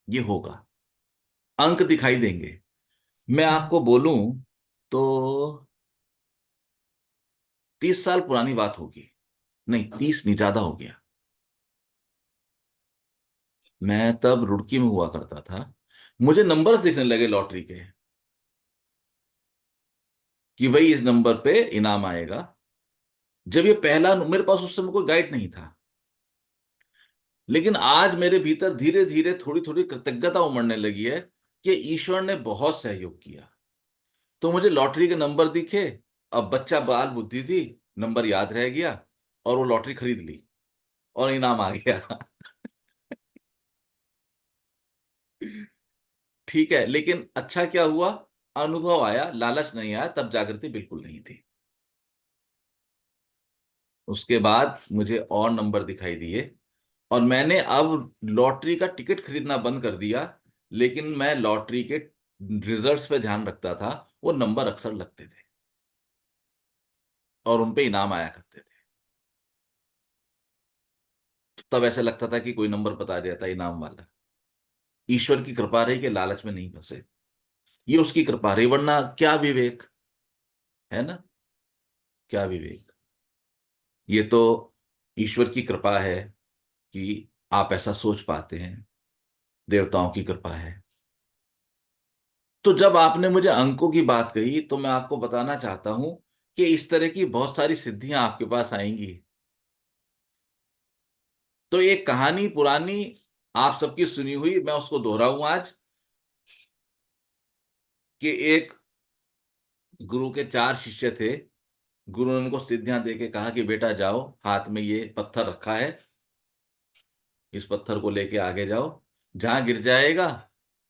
ये होगा, अंक दिखाई देंगे। मैं हम्म। आपको बोलूं तो 30 साल पुरानी बात होगी, नहीं 30 नहीं, ज्यादा हो गया। मैं तब रुड़की में हुआ करता था। मुझे नंबर्स दिखने लगे लॉटरी के कि भाई इस नंबर पे इनाम आएगा। जब ये पहला, मेरे पास उस समय कोई गाइड नहीं था, लेकिन आज मेरे भीतर धीरे धीरे थोड़ी थोड़ी कृतज्ञता उमड़ने लगी है कि ईश्वर ने बहुत सहयोग किया। तो मुझे लॉटरी के नंबर दिखे, अब बच्चा बाल बुद्धि थी, नंबर याद रह गया और वो लॉटरी खरीद ली और इनाम आ गया। ठीक है, लेकिन अच्छा क्या हुआ, अनुभव आया, लालच नहीं आया, तब जागृति बिल्कुल नहीं थी। उसके बाद मुझे और नंबर दिखाई दिए, और मैंने अब लॉटरी का टिकट खरीदना बंद कर दिया, लेकिन मैं लॉटरी के रिजल्ट्स पे ध्यान रखता था। वो नंबर अक्सर लगते थे और उन पे इनाम आया करते थे। तो तब ऐसा लगता था कि कोई नंबर बता दिया था इनाम वाला। ईश्वर की कृपा रही कि लालच में नहीं फंसे। ये उसकी कृपा रही, वरना क्या विवेक, है ना, क्या विवेक। ये तो ईश्वर की कृपा है कि आप ऐसा सोच पाते हैं, देवताओं की कृपा है। तो जब आपने मुझे अंकों की बात कही, तो मैं आपको बताना चाहता हूं कि इस तरह की बहुत सारी सिद्धियां आपके पास आएंगी। तो एक कहानी पुरानी आप सबकी सुनी हुई, मैं उसको दोहराऊं आज, कि एक गुरु के 4 शिष्य थे। गुरु ने उनको सिद्धियां दे के कहा कि बेटा जाओ, हाथ में ये पत्थर रखा है, इस पत्थर को लेके आगे जाओ, जहां गिर जाएगा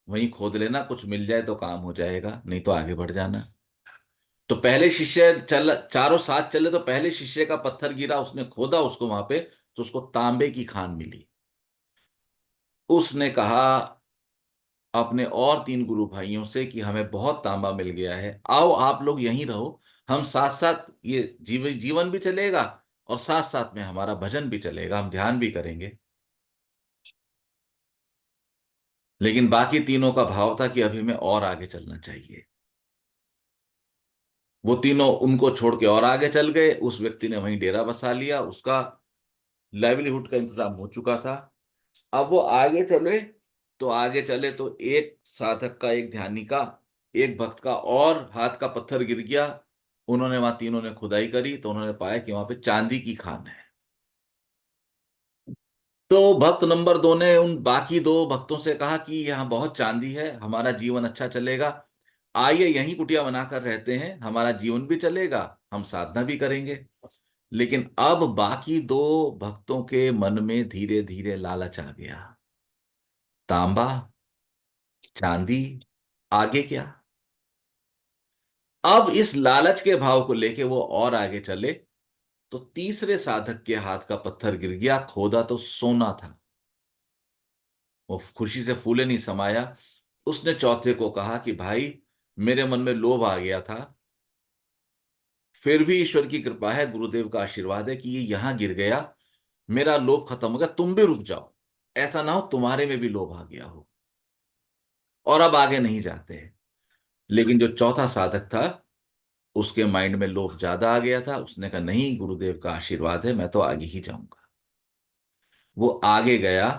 वहीं खोद लेना, कुछ मिल जाए तो काम हो जाएगा, नहीं तो आगे बढ़ जाना। तो पहले शिष्य चल, चारों साथ चले, तो पहले शिष्य का पत्थर गिरा, उसने खोदा उसको वहां पे, तो उसको तांबे की खान मिली। उसने कहा अपने और 3 गुरु भाइयों से कि हमें बहुत तांबा मिल गया है, आओ आप लोग यहीं रहो, हम साथ साथ ये जीवन भी चलेगा और साथ साथ में हमारा भजन भी चलेगा, हम ध्यान भी करेंगे। लेकिन बाकी तीनों का भाव था कि अभी हमें और आगे चलना चाहिए। वो तीनों उनको छोड़ के और आगे चल गए। उस व्यक्ति ने वहीं डेरा बसा लिया, उसका लाइवलीहुड का इंतजाम हो चुका था। अब वो आगे चले, तो आगे चले तो एक साधक का, एक ध्यानी का, एक भक्त का और हाथ का पत्थर गिर गया। उन्होंने वहां, तीनों ने खुदाई करी तो उन्होंने पाया कि वहां पे चांदी की खान है। तो भक्त नंबर 2 ने उन बाकी 2 भक्तों से कहा कि यहाँ बहुत चांदी है, हमारा जीवन अच्छा चलेगा, आइए यहीं कुटिया बनाकर रहते हैं, हमारा जीवन भी चलेगा, हम साधना भी करेंगे। लेकिन अब बाकी 2 भक्तों के मन में धीरे धीरे लालच आ गया। तांबा, चांदी, आगे क्या? अब इस लालच के भाव को लेके वो और आगे चले, तो तीसरे साधक के हाथ का पत्थर गिर गया, खोदा तो सोना था। वो खुशी से फूले नहीं समाया। उसने चौथे को कहा कि भाई, मेरे मन में लोभ आ गया था, फिर भी ईश्वर की कृपा है, गुरुदेव का आशीर्वाद है कि ये यहां गिर गया, मेरा लोभ खत्म हो गया, तुम भी रुक जाओ, ऐसा ना हो तुम्हारे में भी लोभ आ गया हो और अब आगे नहीं जाते हैं। लेकिन जो चौथा साधक था, उसके माइंड में लोभ ज्यादा आ गया था। उसने कहा नहीं, गुरुदेव का आशीर्वाद है, मैं तो आगे ही जाऊंगा। वो आगे गया,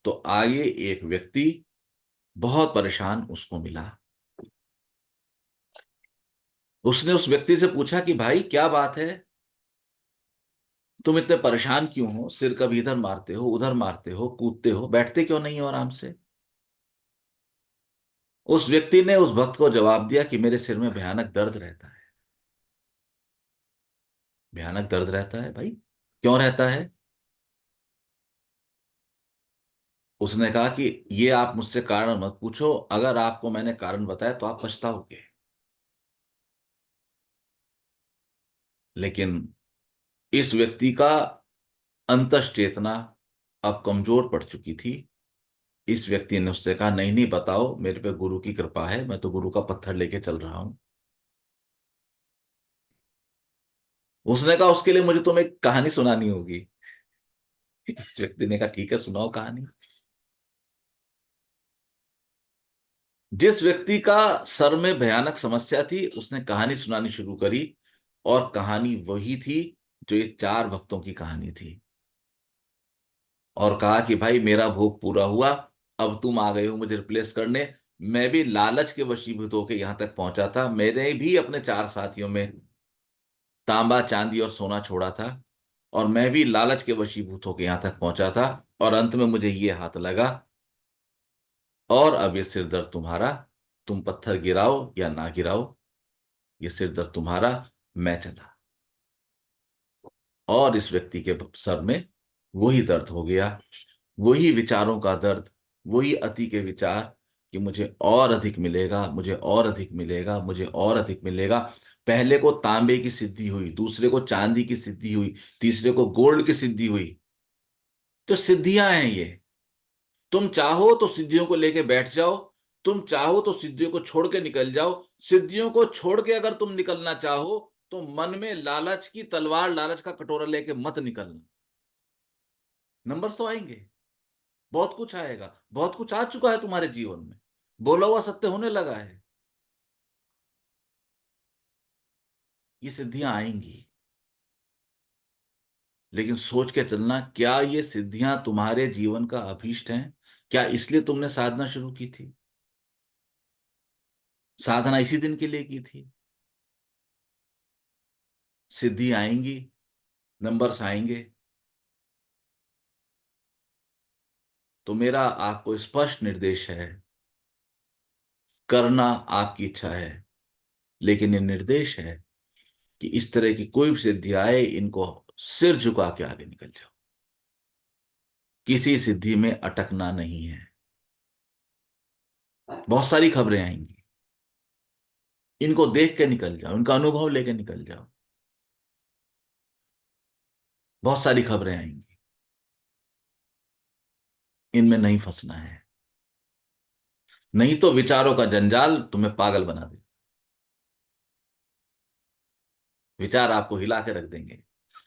तो आगे एक व्यक्ति बहुत परेशान उसको मिला। उसने उस व्यक्ति से पूछा कि भाई क्या बात है, तुम इतने परेशान क्यों हो, सिर कभी इधर मारते हो, उधर मारते हो, कूदते हो, बैठते क्यों नहीं हो आराम से? उस व्यक्ति ने उस भक्त को जवाब दिया कि मेरे सिर में भयानक दर्द रहता है। भयानक दर्द रहता है भाई, क्यों रहता है? उसने कहा कि ये आप मुझसे कारण मत पूछो, अगर आपको मैंने कारण बताया तो आप पछताओगे। लेकिन इस व्यक्ति का अंतस चेतना अब कमजोर पड़ चुकी थी। इस व्यक्ति ने उससे कहा नहीं नहीं, बताओ, मेरे पे गुरु की कृपा है, मैं तो गुरु का पत्थर लेके चल रहा हूं। उसने कहा उसके लिए मुझे तुम्हें एक कहानी सुनानी होगी। इस व्यक्ति ने कहा ठीक है, सुनाओ कहानी। जिस व्यक्ति का सर में भयानक समस्या थी, उसने कहानी सुनानी शुरू करी, और कहानी वही थी जो ये 4 भक्तों की कहानी थी। और कहा कि भाई मेरा भोग पूरा हुआ, अब तुम आ गए हो मुझे रिप्लेस करने। मैं भी लालच के वशीभूत होकर यहां तक पहुंचा था, मैंने भी अपने 4 साथियों में तांबा, चांदी और सोना छोड़ा था, और मैं भी लालच के वशीभूत होकर यहां तक पहुंचा था, और अंत में मुझे ये हाथ लगा, और अब ये सिर दर्द तुम्हारा, तुम पत्थर गिराओ या ना गिराओ, ये सिर दर्द तुम्हारा, मैं चला। और इस व्यक्ति के सर में वही दर्द हो गया, वही विचारों का दर्द, वही अति के विचार कि मुझे और अधिक मिलेगा, मुझे और अधिक मिलेगा, मुझे और अधिक मिलेगा। पहले को तांबे की सिद्धि हुई, दूसरे को चांदी की सिद्धि हुई, तीसरे को गोल्ड की सिद्धि हुई। तो सिद्धियां हैं ये। तुम चाहो तो सिद्धियों को लेके बैठ जाओ, तुम चाहो तो सिद्धियों को छोड़ के निकल जाओ। सिद्धियों को छोड़ के अगर तुम निकलना चाहो, तो मन में लालच की तलवार, लालच का कटोरा लेके मत निकलना। नंबर तो आएंगे, बहुत कुछ आएगा, बहुत कुछ आ चुका है तुम्हारे जीवन में, बोला हुआ सत्य होने लगा है। ये सिद्धियां आएंगी, लेकिन सोच के चलना, क्या ये सिद्धियां तुम्हारे जीवन का अभीष्ट हैं? क्या इसलिए तुमने साधना शुरू की थी? साधना इसी दिन के लिए की थी? सिद्धि आएंगी, नंबर्स आएंगे, तो मेरा आपको स्पष्ट निर्देश है, करना आपकी इच्छा है, लेकिन ये निर्देश है कि इस तरह की कोई भी सिद्धि आए, इनको सिर झुका के आगे निकल जाओ। किसी सिद्धि में अटकना नहीं है। बहुत सारी खबरें आएंगी, इनको देख के निकल जाओ, इनका अनुभव लेके निकल जाओ। बहुत सारी खबरें आएंगी, इनमें नहीं फंसना है, नहीं तो विचारों का जंजाल तुम्हें पागल बना दे। विचार आपको हिला के रख देंगे।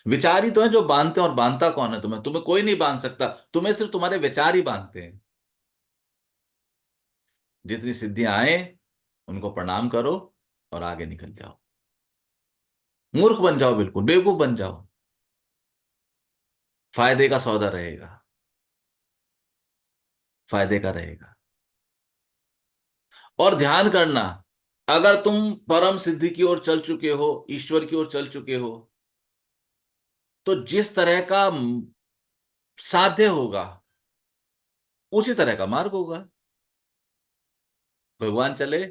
विचार ही तो है जो बांधते हैं, और बांधता कौन है तुम्हें? तुम्हें कोई नहीं बांध सकता, तुम्हें सिर्फ तुम्हारे विचार ही बांधते हैं। जितनी सिद्धियां आए उनको प्रणाम करो और आगे निकल जाओ। मूर्ख बन जाओ, बिल्कुल बेवकूफ बन जाओ, फायदे का सौदा रहेगा, फायदे का रहेगा। और ध्यान करना, अगर तुम परम सिद्धि की ओर चल चुके हो, ईश्वर की ओर चल चुके हो, तो जिस तरह का साध्य होगा उसी तरह का मार्ग होगा। भगवान चले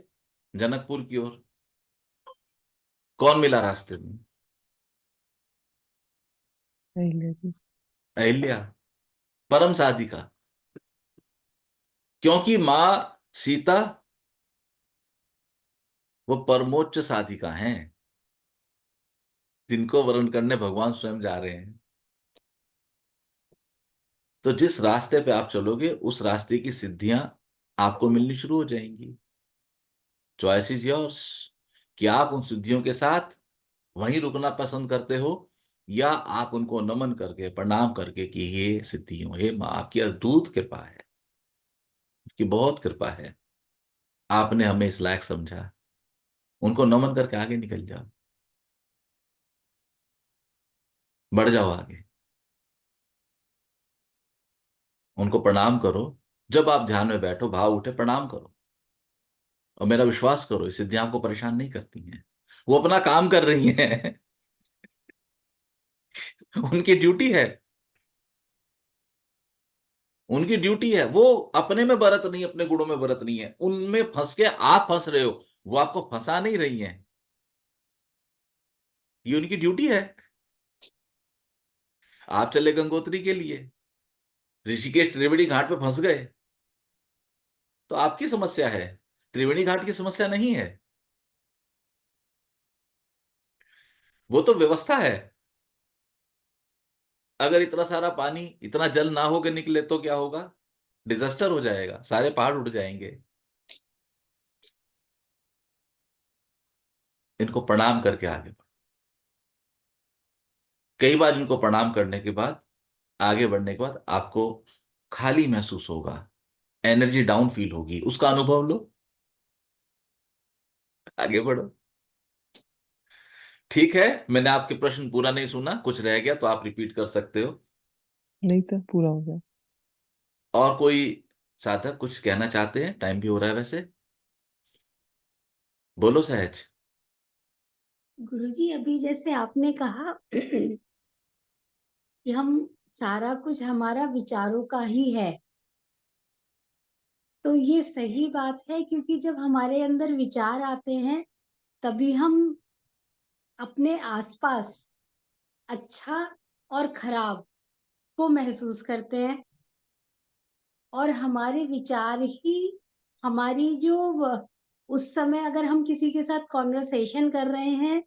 जनकपुर की ओर, कौन मिला रास्ते में? अहिल्या जी। अहिल्या, परम साधिका। क्योंकि मां सीता वो परमोच्च साधिका हैं, जिनको वर्ण करने भगवान स्वयं जा रहे हैं। तो जिस रास्ते पे आप चलोगे उस रास्ते की सिद्धियां आपको मिलनी शुरू हो जाएंगी। चॉइस इज योर्स, कि आप उन सिद्धियों के साथ वहीं रुकना पसंद करते हो, या आप उनको नमन करके, प्रणाम करके कि ये सिद्धियों, हे मां आपकी अद्भुत कृपा है, कि बहुत कृपा है, आपने हमें इस लायक समझा, उनको नमन करके आगे निकल जाओ, बढ़ जाओ आगे, उनको प्रणाम करो। जब आप ध्यान में बैठो, भाव उठे, प्रणाम करो। और मेरा विश्वास करो, ये सिद्धियां आपको परेशान नहीं करती हैं, वो अपना काम कर रही हैं। उनकी ड्यूटी है, उनकी ड्यूटी है। वो अपने में बरत नहीं, अपने गुणों में बरत नहीं है, उनमें फंस के आप फंस रहे हो, वो आपको फंसा नहीं रही हैं। ये उनकी ड्यूटी है। आप चले गंगोत्री के लिए, ऋषिकेश त्रिवेणी घाट पे फंस गए, तो आपकी समस्या है, त्रिवेणी घाट की समस्या नहीं है। वो तो व्यवस्था है। अगर इतना सारा पानी, इतना जल ना होकर निकले तो क्या होगा? डिजास्टर हो जाएगा, सारे पहाड़ उड़ जाएंगे। इनको प्रणाम करके आगे बढ़ो। कई बार इनको प्रणाम करने के बाद, आगे बढ़ने के बाद आपको खाली महसूस होगा, एनर्जी डाउन फील होगी, उसका अनुभव लो, आगे बढ़ो। ठीक है, मैंने आपके प्रश्न पूरा नहीं सुना, कुछ रह गया तो आप रिपीट कर सकते हो। नहीं सर, पूरा हो गया। और कोई साधक कुछ कहना चाहते हैं? टाइम भी हो रहा है वैसे, बोलो सहज। गुरुजी, अभी जैसे आपने कहा कि हम सारा कुछ हमारा विचारों का ही है, तो ये सही बात है, क्योंकि जब हमारे अंदर विचार आते हैं तभी हम अपने आसपास अच्छा और खराब को महसूस करते हैं, और हमारे विचार ही हमारी जो उस समय अगर हम किसी के साथ कॉन्वर्सेशन कर रहे हैं,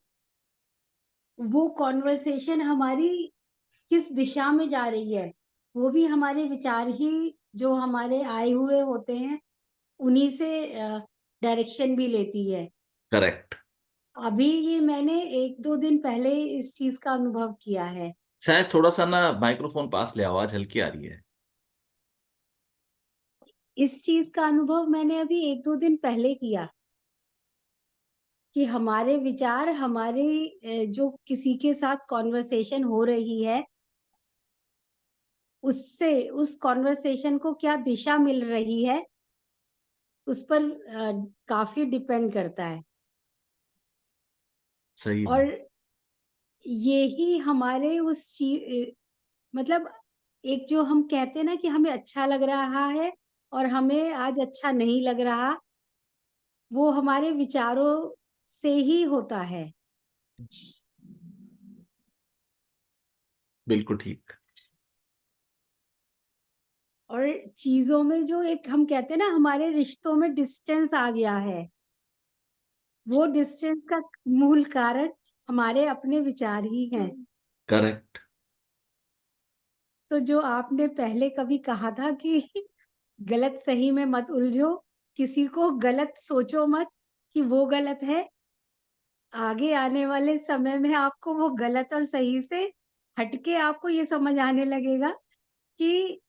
वो कॉन्वर्सेशन हमारी किस दिशा में जा रही है, वो भी हमारे विचार ही जो हमारे आए हुए होते हैं उन्हीं से डायरेक्शन भी लेती है। करेक्ट। अभी ये मैंने 1-2 दिन पहले इस चीज का अनुभव किया है। सहज थोड़ा सा ना माइक्रोफोन पास ले, आवाज हल्की आ रही है। इस चीज का अनुभव मैंने अभी 1-2 दिन पहले किया कि हमारे विचार हमारे जो किसी के साथ कॉन्वर्सेशन हो रही है उससे उस कॉन्वर्सेशन को क्या दिशा मिल रही है उस पर काफी डिपेंड करता है। सही और में। ये ही हमारे उस चीज मतलब एक जो हम कहते हैं ना कि हमें अच्छा लग रहा है और हमें आज अच्छा नहीं लग रहा, वो हमारे विचारों से ही होता है। बिल्कुल ठीक। और चीजों में जो एक हम कहते हैं ना, हमारे रिश्तों में डिस्टेंस आ गया है, वो डिस्टेंस का मूल कारण हमारे अपने विचार ही हैं। करेक्ट। तो जो आपने पहले कभी कहा था कि गलत सही में मत उलझो, किसी को गलत सोचो मत कि वो गलत है, आगे आने वाले समय में आपको वो गलत और सही से हटके आपको ये समझ आने लगेगा कि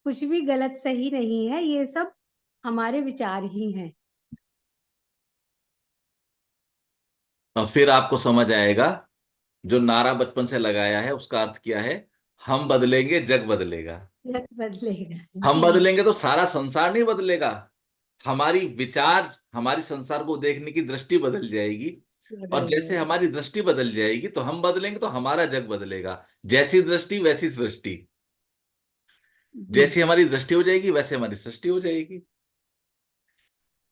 कुछ भी गलत सही नहीं है, ये सब हमारे विचार ही हैं। और फिर आपको समझ आएगा जो नारा बचपन से लगाया है उसका अर्थ क्या है। हम बदलेंगे जग बदलेगा। जग बदलेगा। हम जी। बदलेंगे तो सारा संसार नहीं बदलेगा। हमारी विचार, हमारी संसार को देखने की दृष्टि बदल जाएगी। और बदल जैसे जाएगा। हमारी दृष्टि बदल जाएगी तो हम बदलेंगे तो हमारा जग बदलेगा। जैसी दृष्टि वैसी सृष्टि। जी। जैसी हमारी दृष्टि हो जाएगी वैसे हमारी सृष्टि हो जाएगी।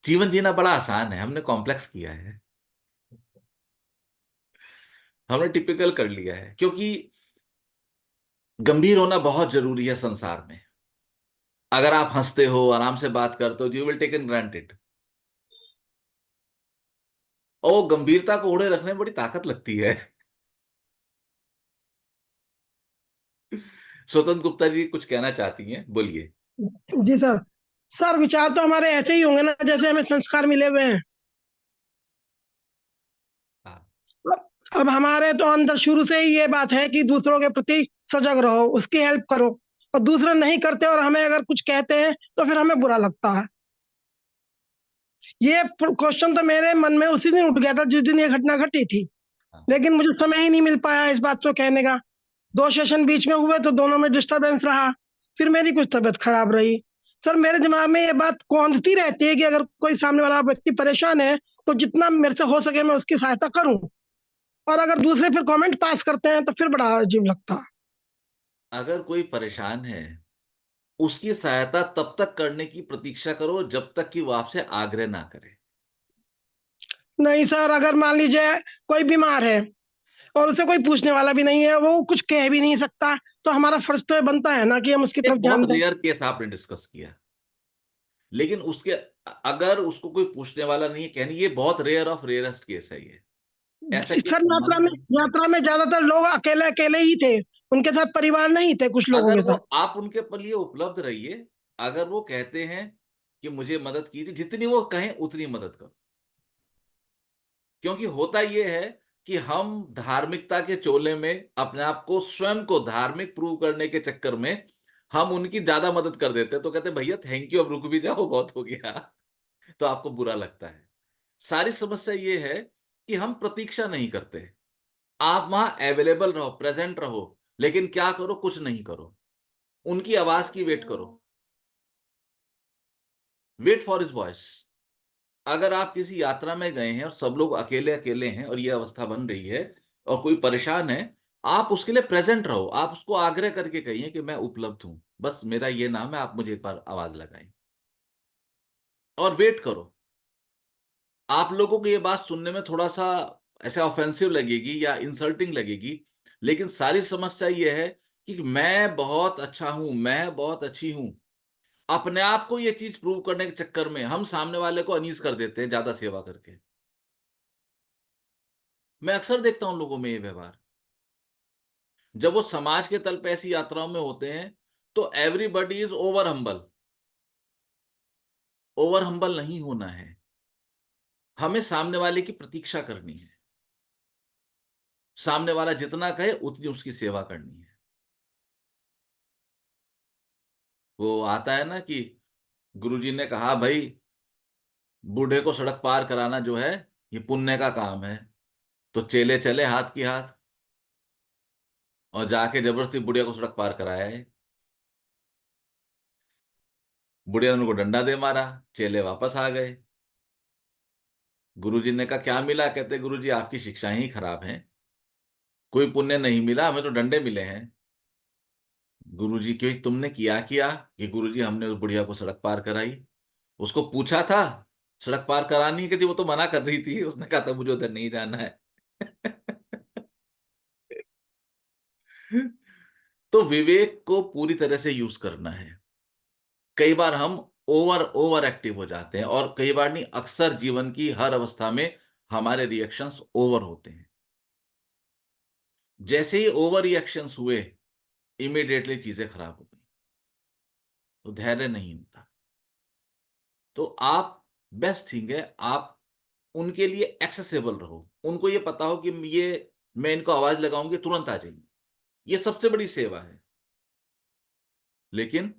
जीवन जीना बड़ा आसान है, हमने कॉम्प्लेक्स किया है। हमने टिपिकल कर लिया है, क्योंकि गंभीर होना बहुत जरूरी है संसार में। अगर आप हंसते हो, आराम से बात करते हो, you will take in granted. और गंभीरता को ओढ़े रखने में बड़ी ताकत लगती है। स्वतंत्र गुप्ता जी कुछ कहना चाहती हैं, बोलिए। जी सर। सर विचार तो हमारे ऐसे ही होंगे ना जैसे हमें संस्कार मिले हुए हैं। हाँ। अब हमारे तो अंदर शुरू से ही ये बात है कि दूसरों के प्रति सजग रहो, उसकी हेल्प करो, और दूसरे नहीं करते और हमें अगर कुछ कहते हैं तो फिर हमें बुरा लगता है। ये क्वेश्चन तो मेरे मन में उसी दिन उठ गया था जिस दिन ये घटना घटी थी, हाँ। लेकिन मुझे समय ही नहीं मिल पाया इस बात को कहने का। 2 सेशन बीच में हुए तो दोनों में डिस्टरबेंस रहा, फिर मेरी कुछ तबीयत खराब रही। सर मेरे दिमाग में ये बात कौंधती रहती है कि अगर कोई सामने वाला व्यक्ति परेशान है तो जितना मेरे से हो सके मैं उसकी सहायता करूं, और अगर दूसरे फिर कमेंट पास करते हैं तो फिर बड़ा अजीब लगता है। अगर कोई परेशान है, उसकी सहायता तब तक करने की प्रतीक्षा करो जब तक कि वो आपसे आग्रह ना करे। नहीं सर, अगर मान लीजिए कोई बीमार है और उसे कोई पूछने वाला भी नहीं है, वो कुछ कह भी नहीं सकता, तो हमारा फर्ज तो ये बनता है ना कि हम उसकी एक तरफ बहुत ध्यान दें। रेयर केस आपने डिस्कस किया, लेकिन उसके अगर उसको कोई पूछने वाला नहीं है, कहनी ये बहुत रेयर ऑफ रेयरेस्ट केस है ये। ऐसा केस सर संभालने वाला नहीं है। यात्रा में ज्यादातर लोग अकेले अकेले ही थे, उनके साथ परिवार नहीं थे कुछ लोगों अगर के वो, साथ। आप उनके पर लिए उपलब्ध रहिए। अगर वो कहते हैं कि मुझे मदद कीजिए, जितनी वो कहें उतनी मदद करो। क्योंकि होता ये है कि हम धार्मिकता के चोले में अपने आप को, स्वयं को धार्मिक प्रूव करने के चक्कर में हम उनकी ज्यादा मदद कर देते हैं। तो कहते हैं भैया थैंक यू, अब रुक भी जाओ, बहुत हो गया। तो आपको बुरा लगता है। सारी समस्या ये है कि हम प्रतीक्षा नहीं करते। आप वहां अवेलेबल रहो, प्रेजेंट रहो, लेकिन क्या करो, कुछ नहीं करो। उनकी आवाज की वेट करो, वेट फॉर हिज वॉइस। अगर आप किसी यात्रा में गए हैं और सब लोग अकेले अकेले हैं और ये अवस्था बन रही है और कोई परेशान है, आप उसके लिए प्रेजेंट रहो। आप उसको आग्रह करके कहिए कि मैं उपलब्ध हूं, बस मेरा ये नाम है, आप मुझे एक बार आवाज लगाएं। और वेट करो। आप लोगों को ये बात सुनने में थोड़ा सा ऐसे ऑफेंसिव लगेगी या इंसल्टिंग लगेगी, लेकिन सारी समस्या ये है कि मैं बहुत अच्छा हूं, मैं बहुत अच्छी हूं। अपने आप को ये चीज प्रूव करने के चक्कर में हम सामने वाले को अनीज कर देते हैं ज्यादा सेवा करके। मैं अक्सर देखता हूं लोगों में ये व्यवहार। जब वो समाज के तल पे ऐसी यात्राओं में होते हैं तो everybody is over humble. Over humble नहीं होना है। हमें सामने वाले की प्रतीक्षा करनी है। सामने वाला जितना कहे उतनी उसकी सेवा करनी है। वो आता है ना कि गुरुजी ने कहा भाई, बूढ़े को सड़क पार कराना जो है ये पुण्य का काम है। तो चेले चले हाथ की हाथ और जाके जबरदस्ती बुढ़िया को सड़क पार कराया है। बुढ़िया ने उनको डंडा दे मारा, चेले वापस आ गए। गुरुजी ने कहा क्या मिला? कहते गुरुजी आपकी शिक्षाएं ही खराब हैं, कोई पुण्य नहीं मिला, हमें तो डंडे मिले हैं। गुरुजी क्यों तुमने किया किया कि गुरुजी हमने उस बुढ़िया को सड़क पार कराई। उसको पूछा था सड़क पार करानी है कि वो तो मना कर रही थी, उसने कहा था मुझे उधर नहीं जाना है। तो विवेक को पूरी तरह से यूज करना है। कई बार हम ओवर एक्टिव हो जाते हैं, और कई बार नहीं, अक्सर जीवन की हर अवस्था में हमारे रिएक्शंस ओवर होते हैं। जैसे ही ओवर रिएक्शंस हुए, इमीडिएटली चीजें खराब हो गई, तो धैर्य नहीं होता। तो आप, बेस्ट थिंग है आप उनके लिए एक्सेसिबल रहो। उनको ये पता हो कि ये, मैं इनको आवाज लगाऊंगी तुरंत आ जाएंगे। ये सबसे बड़ी सेवा है। लेकिन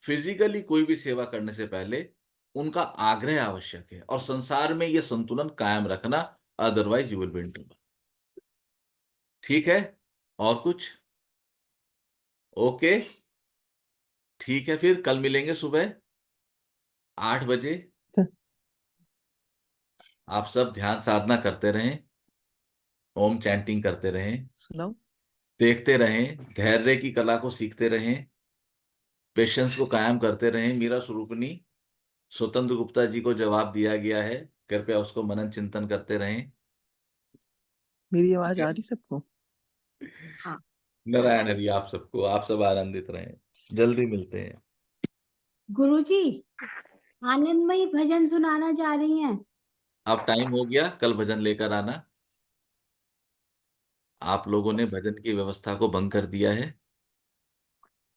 फिजिकली कोई भी सेवा करने से पहले उनका आग्रह आवश्यक है, और संसार में यह संतुलन कायम रखना, otherwise you will be in trouble. ठीक है, और कुछ? ओके, ठीक है, फिर कल मिलेंगे सुबह 8 बजे। आप सब ध्यान साधना करते रहें, ओम चैंटिंग करते रहें, सुनाओ। देखते रहें, धैर्य की कला को सीखते रहें, पेशेंस को कायम करते रहें। मीरा स्वरूपनी स्वतंत्र गुप्ता जी को जवाब दिया गया है, कृपया उसको मनन चिंतन करते रहें। मेरी आवाज आ रही सबको? हाँ। नारायण हरि आप सबको, आप सब आनंदित रहें। जल्दी मिलते हैं। गुरुजी, आनंदमयी भजन सुनाना चाह रही हैं। अब टाइम हो गया, कल भजन लेकर आना। आप लोगों ने भजन की व्यवस्था को भंग कर दिया है।